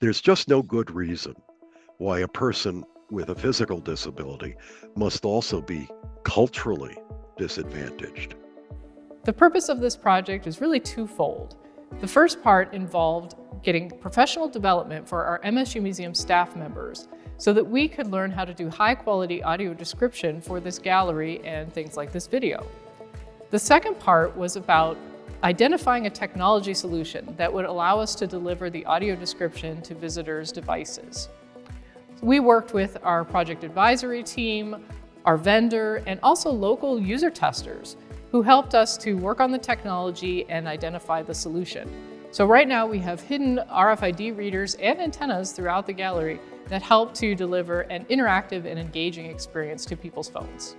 There's just no good reason why a person with a physical disability must also be culturally disadvantaged. The purpose of this project is really twofold. The first part involved getting professional development for our MSU Museum staff members so that we could learn how to do high-quality audio description for this gallery and things like this video. The second part was about identifying a technology solution that would allow us to deliver the audio description to visitors' devices. We worked with our project advisory team, our vendor, and also local user testers who helped us to work on the technology and identify the solution. So right now we have hidden RFID readers and antennas throughout the gallery that help to deliver an interactive and engaging experience to people's phones.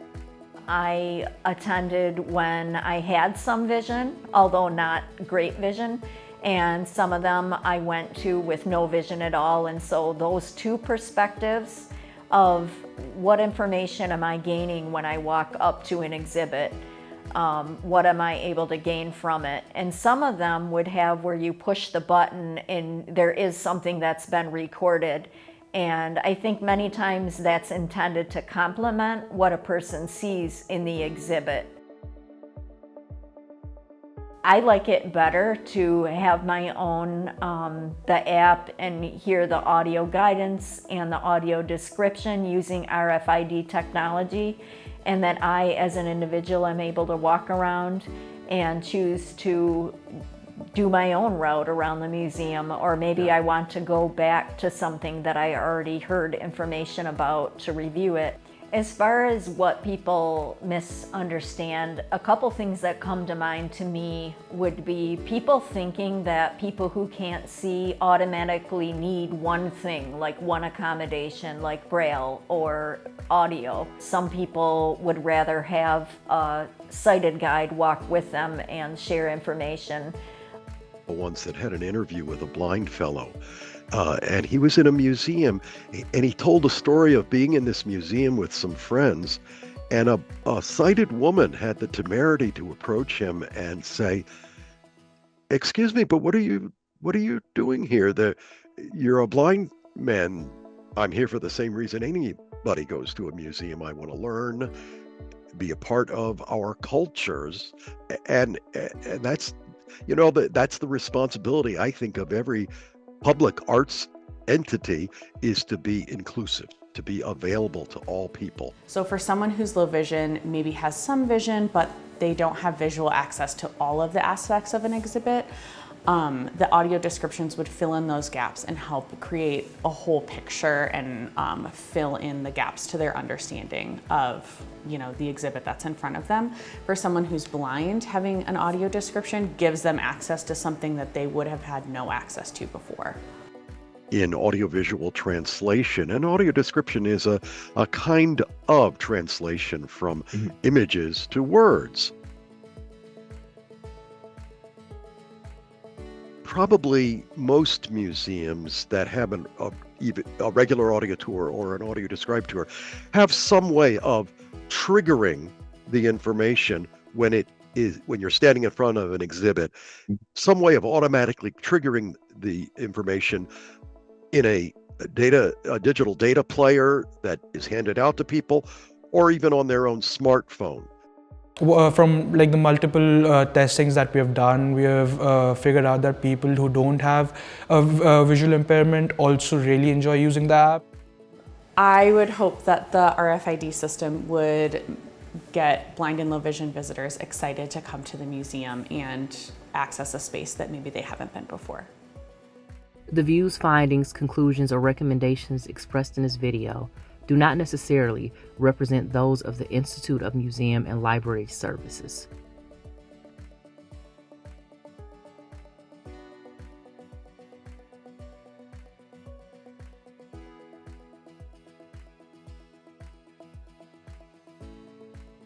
I attended when I had some vision, although not great vision, and some of them I went to with no vision at all. And so those two perspectives of what information am I gaining when I walk up to an exhibit, what am I able to gain from it? And some of them would have where you push the button and there is something that's been recorded. And I think many times that's intended to complement what a person sees in the exhibit. I like it better to have my own, the app and hear the audio guidance and the audio description using RFID technology, and that I, as an individual, am able to walk around and choose to do my own route around the museum, or maybe I want to go back to something that I already heard information about to review it. As far as what people misunderstand, a couple things that come to mind to me would be people thinking that people who can't see automatically need one thing, like one accommodation, like Braille or audio. Some people would rather have a sighted guide walk with them and share information. Once that had an interview with a blind fellow, and he was in a museum, and he told a story of being in this museum with some friends, and a sighted woman had the temerity to approach him and say, "Excuse me, but what are you doing here? You're a blind man. I'm here for the same reason anybody goes to a museum. I want to learn, be a part of our cultures," and that's, that's the responsibility, I think, of every public arts entity, is to be inclusive, to be available to all people. So for someone who's low vision, maybe has some vision, but they don't have visual access to all of the aspects of an exhibit, the audio descriptions would fill in those gaps and help create a whole picture and fill in the gaps to their understanding of the exhibit that's in front of them. For someone who's blind, having an audio description gives them access to something that they would have had no access to before. In audiovisual translation, an audio description is a kind of translation from images to words. Probably most museums that have a regular audio tour or an audio described tour have some way of triggering the information when you're standing in front of an exhibit, some way of automatically triggering the information in a digital data player that is handed out to people, or even on their own smartphone. From the multiple testings that we have done, we have figured out that people who don't have a visual impairment also really enjoy using the app. I would hope that the RFID system would get blind and low vision visitors excited to come to the museum and access a space that maybe they haven't been before. The views, findings, conclusions, or recommendations expressed in this video do not necessarily represent those of the Institute of Museum and Library Services.